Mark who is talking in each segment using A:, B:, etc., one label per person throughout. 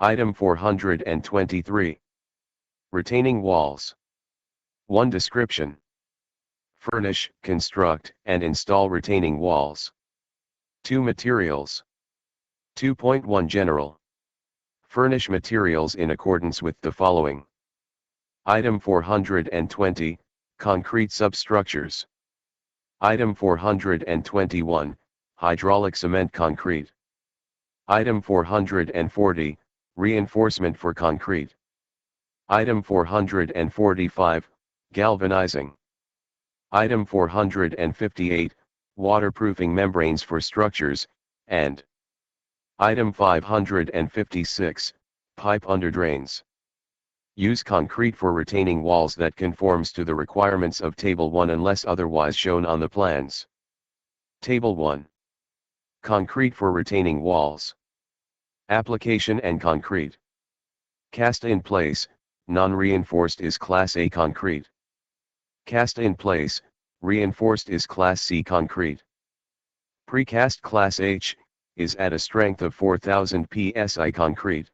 A: Item 423. Retaining walls. 1. Description. Furnish, construct, and install retaining walls. 2. Materials. 2.1 General. Furnish materials in accordance with the following. Item 420, Concrete substructures. Item 421, Hydraulic cement concrete. Item 440, Reinforcement for concrete. Item 445, Galvanizing. Item 458, Waterproofing membranes for structures, and Item 556, Pipe under drains. Use concrete for retaining walls that conforms to the requirements of Table 1 unless otherwise shown on the plans. Table 1. Concrete for retaining walls. Application and concrete. Cast in place, non-reinforced is Class A concrete. Cast in place, reinforced is Class C concrete. Precast Class H, is at a strength of 4000 psi concrete.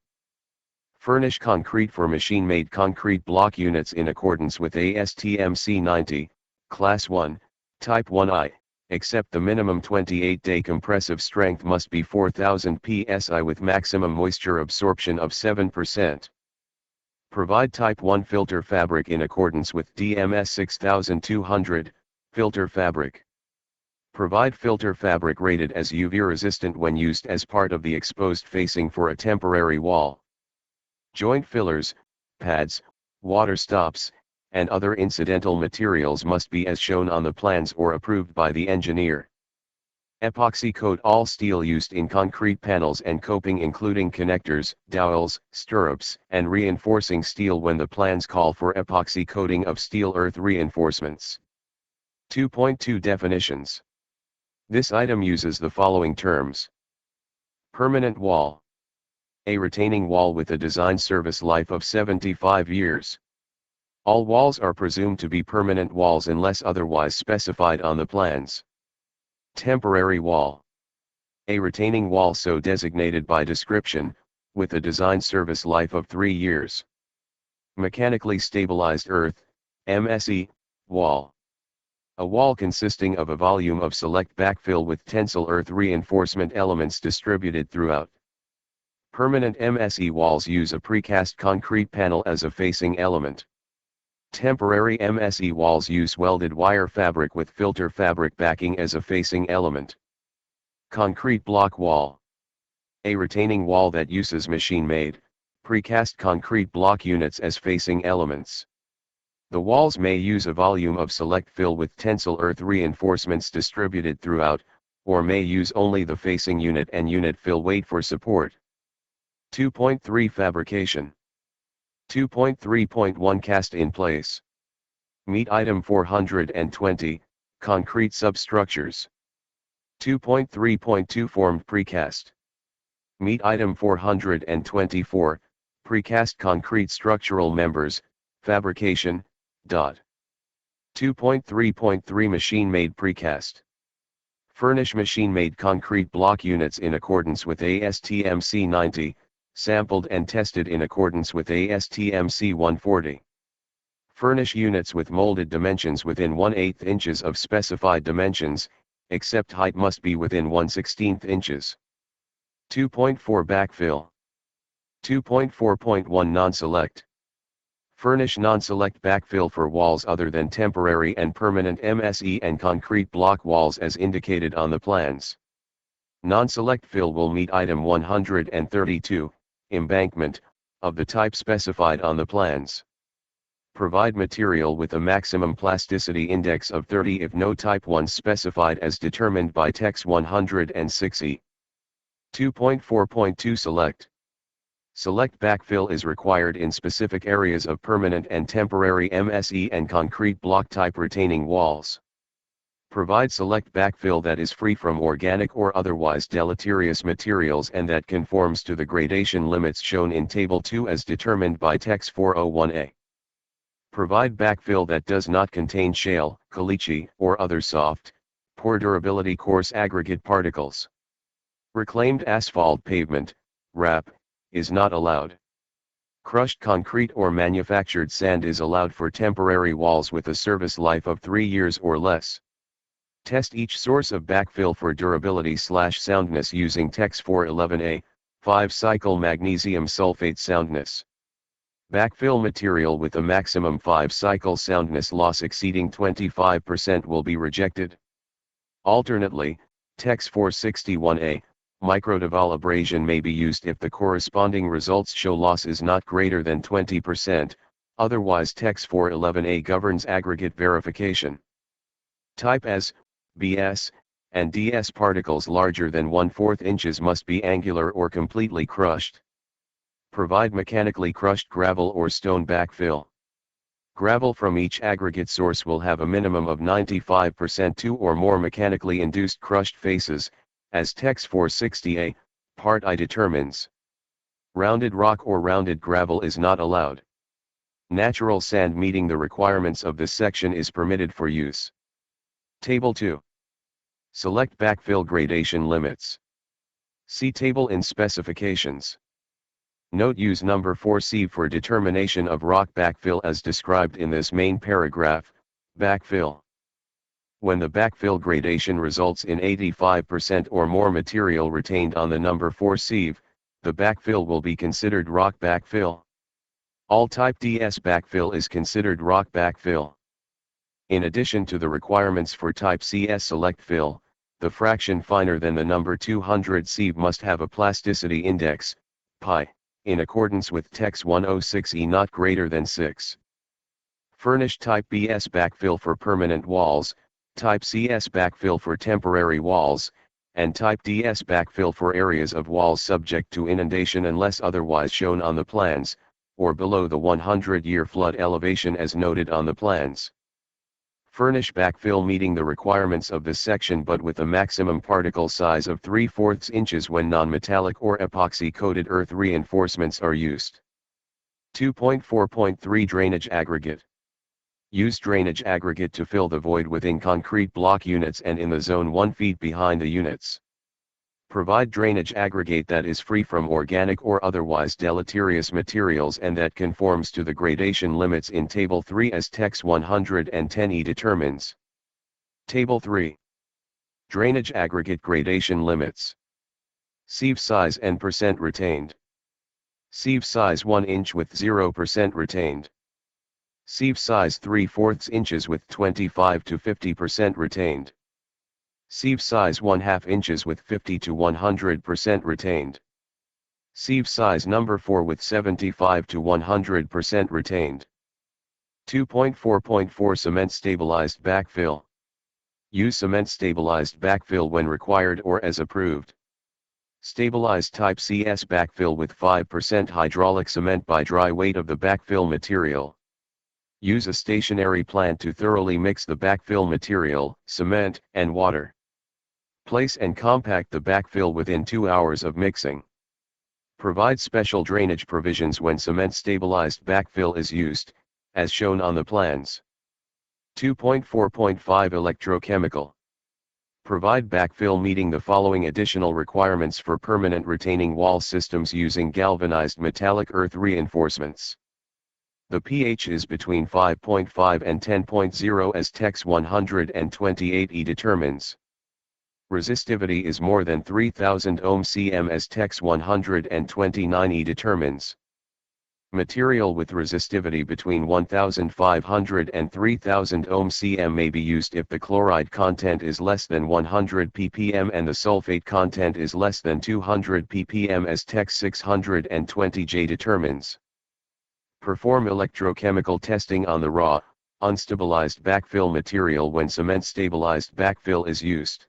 A: Furnish concrete for machine-made concrete block units in accordance with ASTM C90, Class 1, Type 1I, except the minimum 28-day compressive strength must be 4000 psi with maximum moisture absorption of 7%. Provide Type 1 filter fabric in accordance with DMS 6200, filter fabric. Provide filter fabric rated as UV resistant when used as part of the exposed facing for a temporary wall. Joint fillers, pads, water stops, and other incidental materials must be as shown on the plans or approved by the engineer. Epoxy coat all steel used in concrete panels and coping including connectors, dowels, stirrups, and reinforcing steel when the plans call for epoxy coating of steel earth reinforcements. 2.2 Definitions. This item uses the following terms. Permanent wall. A retaining wall with a design service life of 75 years. All walls are presumed to be permanent walls unless otherwise specified on the plans. Temporary wall. A retaining wall so designated by description, with a design service life of 3 years. Mechanically stabilized earth, MSE, wall. A wall consisting of a volume of select backfill with tensile earth reinforcement elements distributed throughout. Permanent MSE walls use a precast concrete panel as a facing element. Temporary MSE walls use welded wire fabric with filter fabric backing as a facing element. Concrete block wall. A retaining wall that uses machine-made, precast concrete block units as facing elements. The walls may use a volume of select fill with tensile earth reinforcements distributed throughout, or may use only the facing unit and unit fill weight for support. 2.3 Fabrication. 2.3.1 Cast in place. Meet item 420, Concrete substructures. 2.3.2 Formed precast. Meet item 424, Precast concrete structural members, fabrication, TxDOT. 2.3.3 Machine-made precast. Furnish machine-made concrete block units in accordance with ASTM C90, sampled and tested in accordance with ASTM C140. Furnish units with molded dimensions within 1/8 inches of specified dimensions, except height must be within 1/16 inches. 2.4 Backfill. 2.4.1 Non-select. Furnish non-select backfill for walls other than temporary and permanent MSE and concrete block walls as indicated on the plans. Non-select fill will meet item 132, embankment, of the type specified on the plans. Provide material with a maximum plasticity index of 30 if no type 1 specified as determined by TEX 106E. 2.4.2 Select. Select backfill is required in specific areas of permanent and temporary MSE and concrete block type retaining walls. Provide select backfill that is free from organic or otherwise deleterious materials and that conforms to the gradation limits shown in Table 2 as determined by TEX 401A. Provide backfill that does not contain shale, caliche, or other soft, poor durability coarse aggregate particles. Reclaimed asphalt pavement, RAP, is not allowed. Crushed concrete or manufactured sand is allowed for temporary walls with a service life of 3 years or less. Test each source of backfill for durability/soundness using TEX 411A, 5-cycle magnesium sulfate soundness. Backfill material with a maximum 5-cycle soundness loss exceeding 25% will be rejected. Alternately, TEX 461A, microdevol abrasion may be used if the corresponding results show loss is not greater than 20%, otherwise TEX 411A governs aggregate verification. Type S, BS, and DS particles larger than 1/4 inches must be angular or completely crushed. Provide mechanically crushed gravel or stone backfill. Gravel from each aggregate source will have a minimum of 95% 2 or more mechanically induced crushed faces, as TEX 460A, Part I determines. Rounded rock or rounded gravel is not allowed. Natural sand meeting the requirements of this section is permitted for use. Table 2. Select backfill gradation limits. See table in specifications. Note use number 4 sieve for determination of rock backfill as described in this main paragraph, backfill. When the backfill gradation results in 85% or more material retained on the number 4 sieve, the backfill will be considered rock backfill. All type DS backfill is considered rock backfill. In addition to the requirements for type CS select fill, the fraction finer than the number 200 sieve must have a plasticity index, pi, in accordance with TEX 106E not greater than 6. Furnish type BS backfill for permanent walls, type CS backfill for temporary walls, and type DS backfill for areas of walls subject to inundation unless otherwise shown on the plans, or below the 100-year flood elevation as noted on the plans. Furnish backfill meeting the requirements of this section but with a maximum particle size of 3/4 inches when non-metallic or epoxy-coated earth reinforcements are used. 2.4.3 Drainage aggregate. Use drainage aggregate to fill the void within concrete block units and in the zone 1 feet behind the units. Provide drainage aggregate that is free from organic or otherwise deleterious materials and that conforms to the gradation limits in Table 3 as TEX 110E determines. Table 3. Drainage aggregate gradation limits. Sieve size and percent retained. Sieve size 1 inch with 0% retained. Sieve size 3/4 inches with 25 to 50% retained. Sieve size 1/2 inches with 50 to 100% retained. Sieve size number 4 with 75 to 100% retained. 2.4.4 Cement stabilized backfill. Use cement stabilized backfill when required or as approved. Stabilized type CS backfill with 5% hydraulic cement by dry weight of the backfill material. Use a stationary plant to thoroughly mix the backfill material, cement, and water. Place and compact the backfill within 2 hours of mixing. Provide special drainage provisions when cement stabilized backfill is used, as shown on the plans. 2.4.5 Electrochemical. Provide backfill meeting the following additional requirements for permanent retaining wall systems using galvanized metallic earth reinforcements. The pH is between 5.5 and 10.0 as TEX 128E determines. Resistivity is more than 3000 ohm cm as TEX 129E determines. Material with resistivity between 1500 and 3000 ohm cm may be used if the chloride content is less than 100 ppm and the sulfate content is less than 200 ppm as TEX 620J determines. Perform electrochemical testing on the raw, unstabilized backfill material when cement stabilized backfill is used.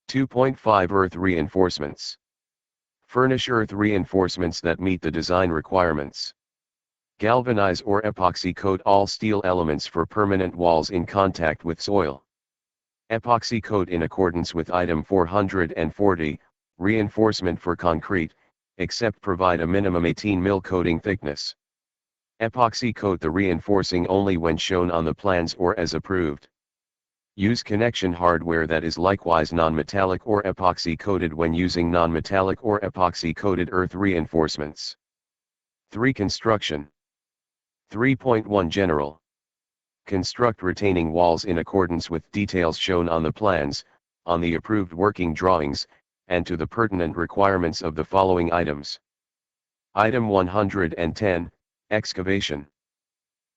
A: 2.5 Earth reinforcements. Furnish earth reinforcements that meet the design requirements. Galvanize or epoxy coat all steel elements for permanent walls in contact with soil. Epoxy coat in accordance with item 440, reinforcement for concrete, except provide a minimum 18 mm coating thickness. Epoxy coat the reinforcing only when shown on the plans or as approved. Use connection hardware that is likewise non-metallic or epoxy coated when using non-metallic or epoxy coated earth reinforcements. 3. Construction. 3.1 General. Construct retaining walls in accordance with details shown on the plans, on the approved working drawings, and to the pertinent requirements of the following items. Item 110, Excavation.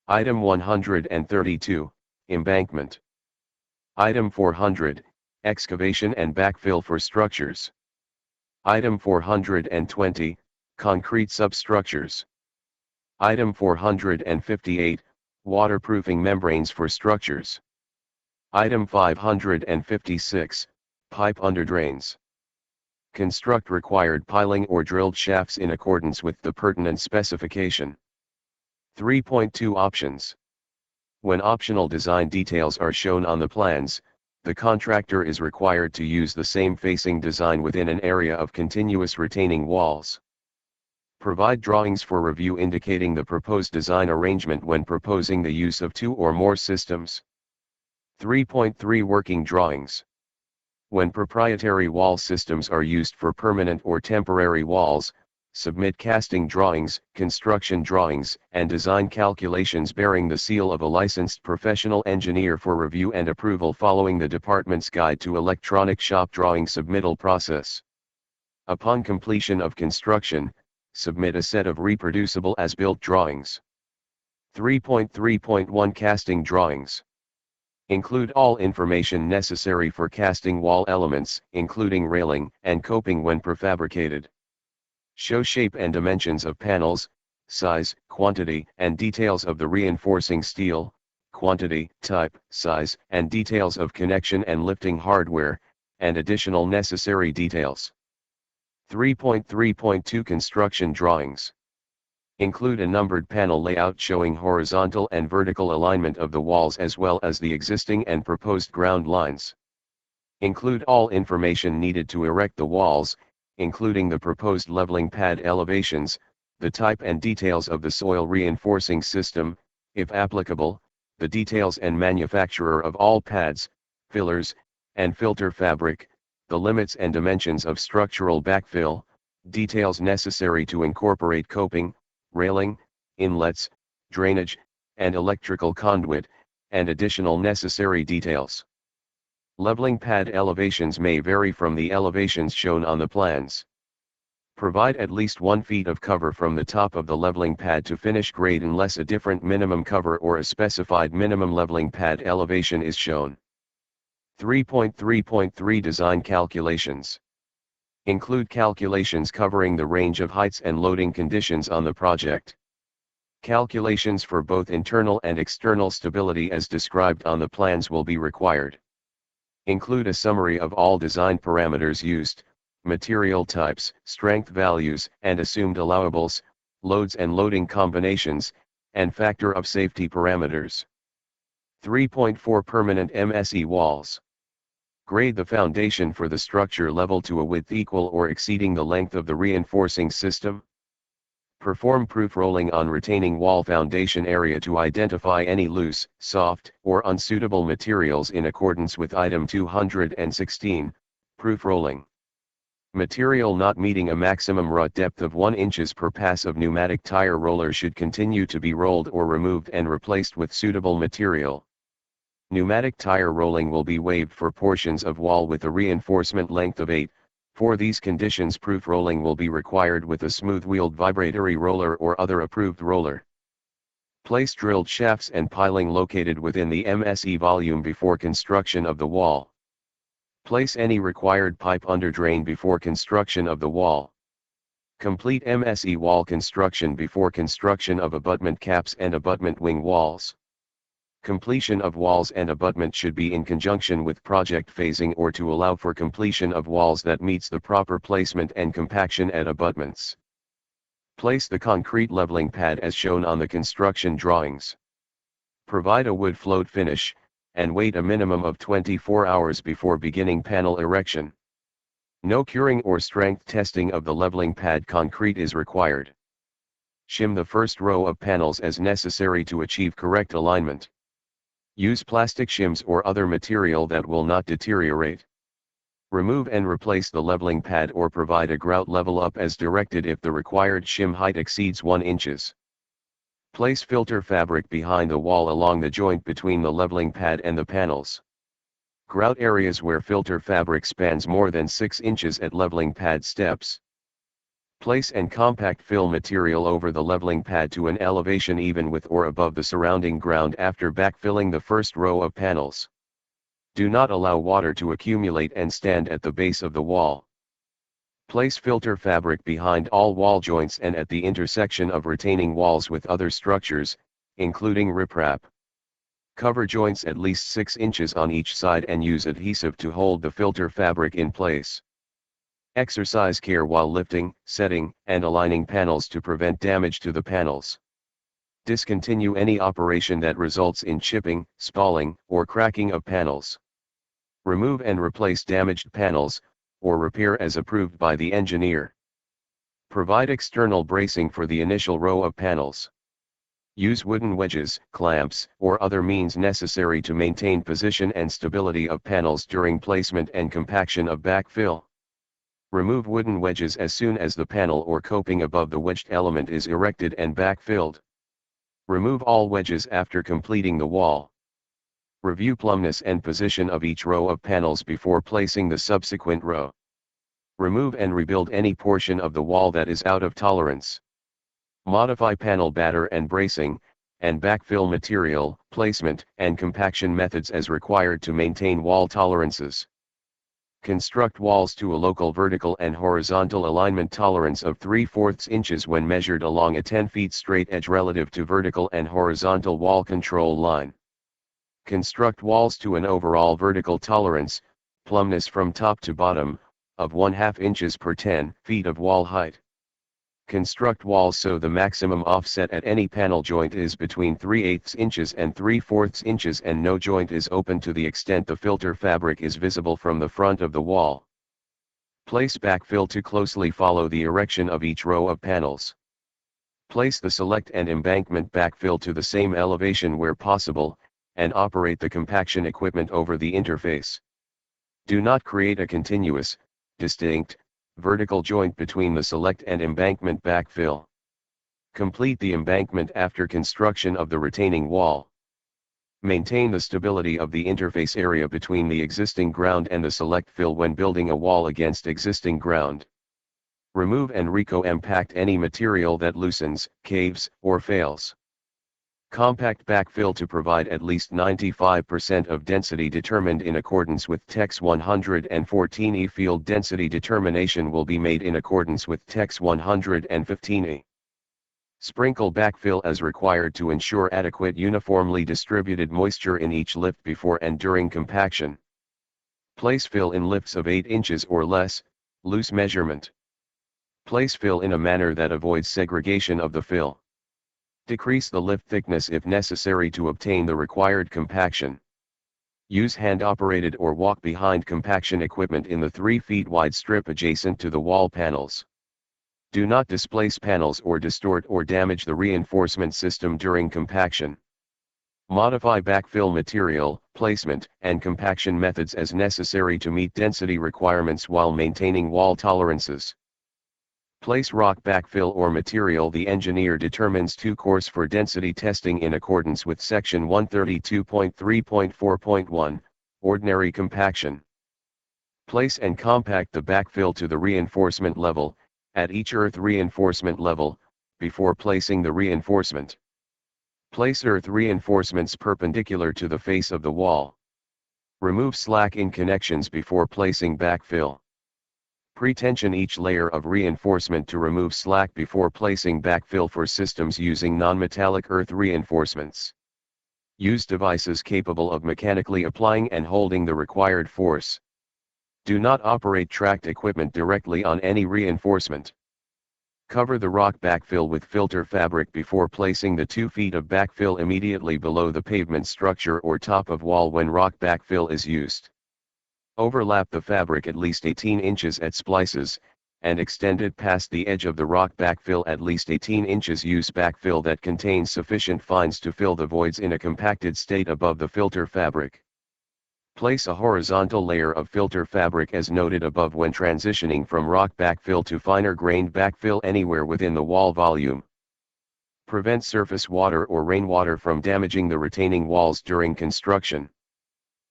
A: Item 132, Embankment. Item 400, Excavation and backfill for structures. Item 420, Concrete substructures. Item 458, Waterproofing membranes for structures. Item 556, Pipe underdrains. Construct required piling or drilled shafts in accordance with the pertinent specification. 3.2 Options. When optional design details are shown on the plans, the contractor is required to use the same facing design within an area of continuous retaining walls. Provide drawings for review indicating the proposed design arrangement when proposing the use of 2 or more systems. 3.3 Working drawings. When proprietary wall systems are used for permanent or temporary walls, submit casting drawings, construction drawings, and design calculations bearing the seal of a licensed professional engineer for review and approval following the department's guide to electronic shop drawing submittal process. Upon completion of construction, submit a set of reproducible as-built drawings. 3.3.1 Casting drawings. Include all information necessary for casting wall elements, including railing and coping when prefabricated. Show shape and dimensions of panels, size, quantity, and details of the reinforcing steel, quantity, type, size, and details of connection and lifting hardware, and additional necessary details. 3.3.2 Construction drawings. Include a numbered panel layout showing horizontal and vertical alignment of the walls as well as the existing and proposed ground lines. Include all information needed to erect the walls, including the proposed leveling pad elevations, the type and details of the soil reinforcing system, if applicable, the details and manufacturer of all pads, fillers, and filter fabric, the limits and dimensions of structural backfill, details necessary to incorporate coping, railing, inlets, drainage, and electrical conduit, and additional necessary details. Leveling pad elevations may vary from the elevations shown on the plans. Provide at least 1 feet of cover from the top of the leveling pad to finish grade unless a different minimum cover or a specified minimum leveling pad elevation is shown. 3.3.3 Design calculations. Include calculations covering the range of heights and loading conditions on the project. Calculations for both internal and external stability as described on the plans will be required. Include a summary of all design parameters used, material types, strength values, and assumed allowables, loads and loading combinations, and factor of safety parameters. 3.4 Permanent MSE walls. Grade the foundation for the structure level to a width equal or exceeding the length of the reinforcing system. Perform proof rolling on retaining wall foundation area to identify any loose, soft, or unsuitable materials in accordance with item 216, proof rolling. Material not meeting a maximum rut depth of 1 inches per pass of pneumatic tire roller should continue to be rolled or removed and replaced with suitable material. Pneumatic tire rolling will be waived for portions of wall with a reinforcement length of 8. For these conditions, proof rolling will be required with a smooth-wheeled vibratory roller or other approved roller. Place drilled shafts and piling located within the MSE volume before construction of the wall. Place any required pipe under drain before construction of the wall. Complete MSE wall construction before construction of abutment caps and abutment wing walls. Completion of walls and abutment should be in conjunction with project phasing or to allow for completion of walls that meets the proper placement and compaction at abutments. Place the concrete leveling pad as shown on the construction drawings. Provide a wood float finish, and wait a minimum of 24 hours before beginning panel erection. No curing or strength testing of the leveling pad concrete is required. Shim the first row of panels as necessary to achieve correct alignment. Use plastic shims or other material that will not deteriorate. Remove and replace the leveling pad or provide a grout level up as directed if the required shim height exceeds 1 inches. Place filter fabric behind the wall along the joint between the leveling pad and the panels. Grout areas where filter fabric spans more than 6 inches at leveling pad steps. Place and compact fill material over the leveling pad to an elevation even with or above the surrounding ground after backfilling the first row of panels. Do not allow water to accumulate and stand at the base of the wall. Place filter fabric behind all wall joints and at the intersection of retaining walls with other structures, including riprap. Cover joints at least 6 inches on each side and use adhesive to hold the filter fabric in place. Exercise care while lifting, setting, and aligning panels to prevent damage to the panels. Discontinue any operation that results in chipping, spalling, or cracking of panels. Remove and replace damaged panels, or repair as approved by the engineer. Provide external bracing for the initial row of panels. Use wooden wedges, clamps, or other means necessary to maintain position and stability of panels during placement and compaction of backfill. Remove wooden wedges as soon as the panel or coping above the wedged element is erected and backfilled. Remove all wedges after completing the wall. Review plumbness and position of each row of panels before placing the subsequent row. Remove and rebuild any portion of the wall that is out of tolerance. Modify panel batter and bracing, and backfill material, placement, and compaction methods as required to maintain wall tolerances. Construct walls to a local vertical and horizontal alignment tolerance of 3/4 inches when measured along a 10 feet straight edge relative to vertical and horizontal wall control line. Construct walls to an overall vertical tolerance, plumbness from top to bottom, of 1/2 inches per 10 feet of wall height. Construct walls so the maximum offset at any panel joint is between 3/8 inches and 3/4 inches and no joint is open to the extent the filter fabric is visible from the front of the wall. Place backfill to closely follow the erection of each row of panels. Place the select and embankment backfill to the same elevation where possible, and operate the compaction equipment over the interface. Do not create a continuous, distinct, vertical joint between the select and embankment backfill. Complete the embankment after construction of the retaining wall. Maintain the stability of the interface area between the existing ground and the select fill when building a wall against existing ground. Remove and recompact any material that loosens, caves, or fails. Compact backfill to provide at least 95% of density determined in accordance with TEX 114E. Field density determination will be made in accordance with TEX 115E. Sprinkle backfill as required to ensure adequate uniformly distributed moisture in each lift before and during compaction. Place fill in lifts of 8 inches or less, loose measurement. Place fill in a manner that avoids segregation of the fill. Decrease the lift thickness if necessary to obtain the required compaction. Use hand-operated or walk-behind compaction equipment in the 3 feet wide strip adjacent to the wall panels. Do not displace panels or distort or damage the reinforcement system during compaction. Modify backfill material, placement, and compaction methods as necessary to meet density requirements while maintaining wall tolerances. Place rock backfill or material the engineer determines to course for density testing in accordance with section 132.3.4.1, ordinary compaction. Place and compact the backfill to the reinforcement level, at each earth reinforcement level, before placing the reinforcement. Place earth reinforcements perpendicular to the face of the wall. Remove slack in connections before placing backfill. Pre-tension each layer of reinforcement to remove slack before placing backfill for systems using non-metallic earth reinforcements. Use devices capable of mechanically applying and holding the required force. Do not operate tracked equipment directly on any reinforcement. Cover the rock backfill with filter fabric before placing the 2 feet of backfill immediately below the pavement structure or top of wall when rock backfill is used. Overlap the fabric at least 18 inches at splices, and extend it past the edge of the rock backfill at least 18 inches. Use backfill that contains sufficient fines to fill the voids in a compacted state above the filter fabric. Place a horizontal layer of filter fabric as noted above when transitioning from rock backfill to finer grained backfill anywhere within the wall volume. Prevent surface water or rainwater from damaging the retaining walls during construction.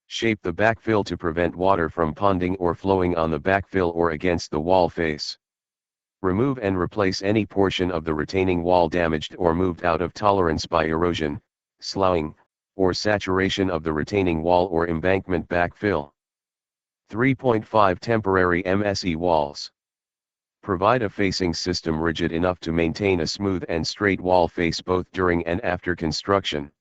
A: Shape the backfill to prevent water from ponding or flowing on the backfill or against the wall face. Remove and replace any portion of the retaining wall damaged or moved out of tolerance by erosion, sloughing, or saturation of the retaining wall or embankment backfill. 3.5 Temporary MSE walls. Provide a facing system rigid enough to maintain a smooth and straight wall face both during and after construction.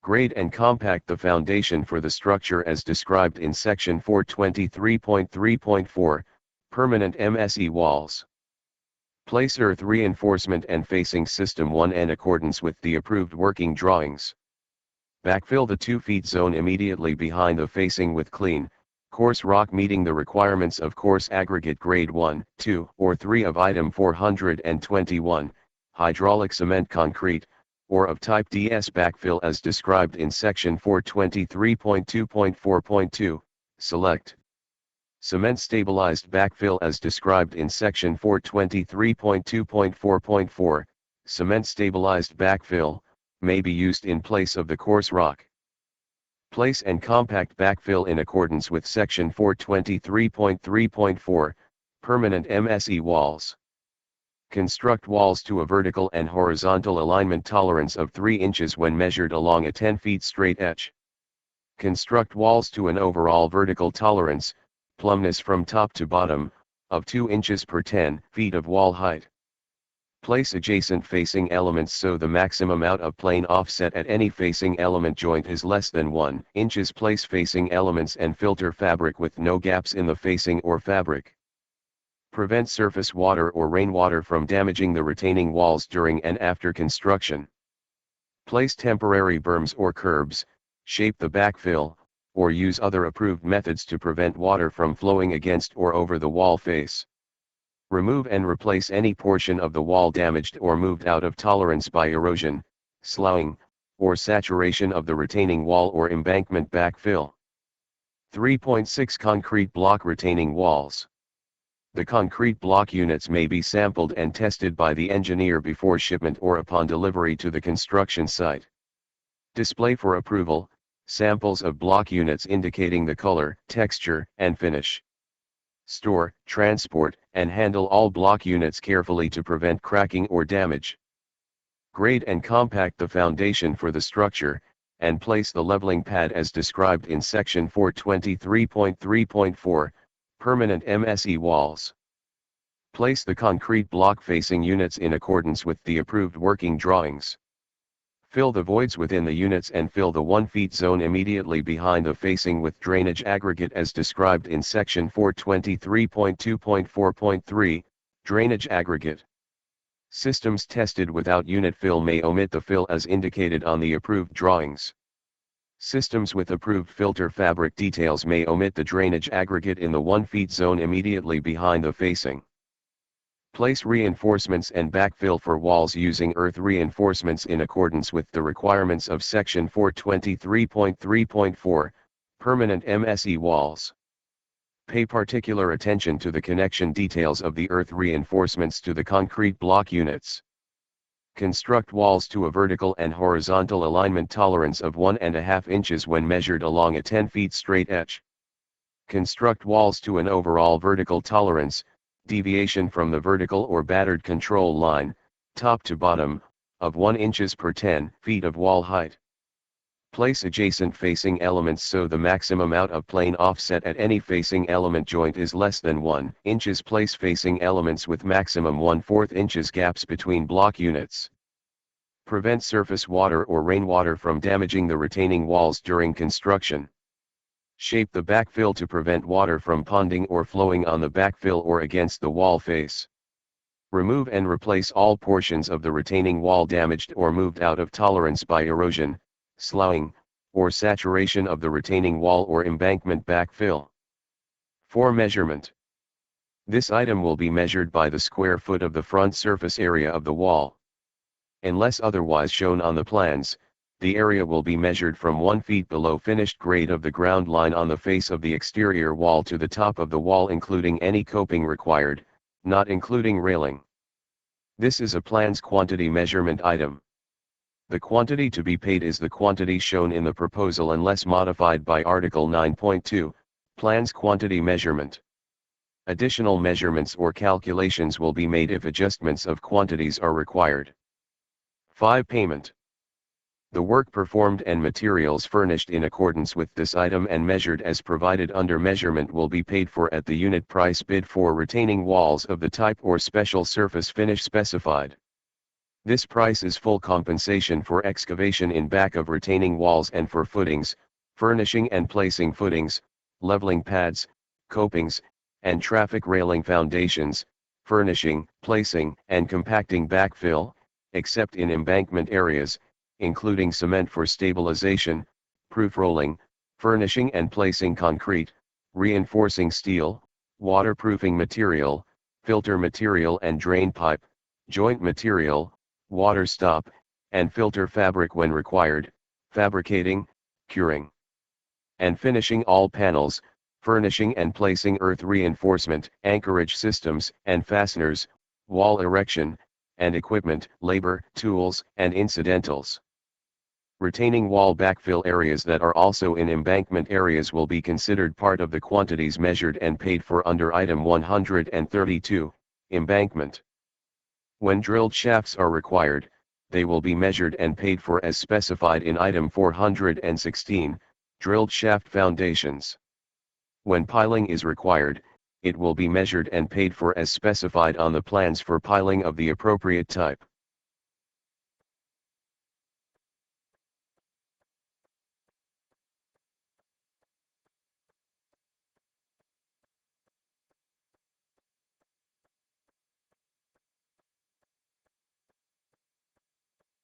A: Grade and compact the foundation for the structure as described in section 423.3.4, permanent MSE walls. Place earth reinforcement and facing system 1 in accordance with the approved working drawings. Backfill the 2 feet zone immediately behind the facing with clean, coarse rock meeting the requirements of coarse aggregate grade 1, 2, or 3 of item 421, hydraulic cement concrete, or of type DS backfill as described in section 423.2.4.2, select. Cement stabilized backfill as described in section 423.2.4.4, cement stabilized backfill, may be used in place of the coarse rock. Place and compact backfill in accordance with section 423.3.4, permanent MSE walls. Construct walls to a vertical and horizontal alignment tolerance of 3 inches when measured along a 10 feet straight edge. Construct walls to an overall vertical tolerance, plumbness from top to bottom, of 2 inches per 10 feet of wall height. Place adjacent facing elements so the maximum out of plane offset at any facing element joint is less than 1 inches. Place facing elements and filter fabric with no gaps in the facing or fabric. Prevent surface water or rainwater from damaging the retaining walls during and after construction. Place temporary berms or curbs, shape the backfill, or use other approved methods to prevent water from flowing against or over the wall face. Remove and replace any portion of the wall damaged or moved out of tolerance by erosion, sloughing, or saturation of the retaining wall or embankment backfill. 3.6 Concrete block retaining walls. The concrete block units may be sampled and tested by the engineer before shipment or upon delivery to the construction site. Display for approval, samples of block units indicating the color, texture, and finish. Store, transport, and handle all block units carefully to prevent cracking or damage. Grade and compact the foundation for the structure, and place the leveling pad as described in section 423.3.4, permanent MSE walls. Place the concrete block facing units in accordance with the approved working drawings. Fill the voids within the units and fill the 1 feet zone immediately behind the facing with drainage aggregate as described in section 423.2.4.3, drainage aggregate. Systems tested without unit fill may omit the fill as indicated on the approved drawings. Systems with approved filter fabric details may omit the drainage aggregate in the 1 feet zone immediately behind the facing. Place reinforcements and backfill for walls using earth reinforcements in accordance with the requirements of section 423.3.4, permanent MSE walls. Pay particular attention to the connection details of the earth reinforcements to the concrete block units. Construct walls to a vertical and horizontal alignment tolerance of 1.5 inches when measured along a 10 feet straight edge. Construct walls to an overall vertical tolerance, deviation from the vertical or battered control line, top to bottom, of 1 inches per 10 feet of wall height. Place adjacent facing elements so the maximum out of plane offset at any facing element joint is less than 1 inches. Place facing elements with maximum 1/4 inches gaps between block units. Prevent surface water or rainwater from damaging the retaining walls during construction. Shape the backfill to prevent water from ponding or flowing on the backfill or against the wall face. Remove and replace all portions of the retaining wall damaged or moved out of tolerance by erosion, sloughing, or saturation of the retaining wall or embankment backfill. For measurement. This item will be measured by the square foot of the front surface area of the wall. Unless otherwise shown on the plans, the area will be measured from 1 feet below finished grade of the ground line on the face of the exterior wall to the top of the wall, including any coping required, not including railing. This is a plans quantity measurement item. The quantity to be paid is the quantity shown in the proposal unless modified by Article 9.2, Plans Quantity Measurement. Additional measurements or calculations will be made if adjustments of quantities are required. 5. Payment. The work performed and materials furnished in accordance with this item and measured as provided under measurement will be paid for at the unit price bid for retaining walls of the type or special surface finish specified. This price is full compensation for excavation in back of retaining walls and for footings, furnishing and placing footings, leveling pads, copings, and traffic railing foundations, furnishing, placing, and compacting backfill, except in embankment areas, including cement for stabilization, proof rolling, furnishing and placing concrete, reinforcing steel, waterproofing material, filter material and drain pipe, joint material, water stop, and filter fabric when required, fabricating, curing, and finishing all panels, furnishing and placing earth reinforcement, anchorage systems and fasteners, wall erection, and equipment, labor, tools, and incidentals. Retaining wall backfill areas that are also in embankment areas will be considered part of the quantities measured and paid for under item 132, embankment. When drilled shafts are required, they will be measured and paid for as specified in item 416, drilled shaft foundations. When piling is required, it will be measured and paid for as specified on the plans for piling of the appropriate type.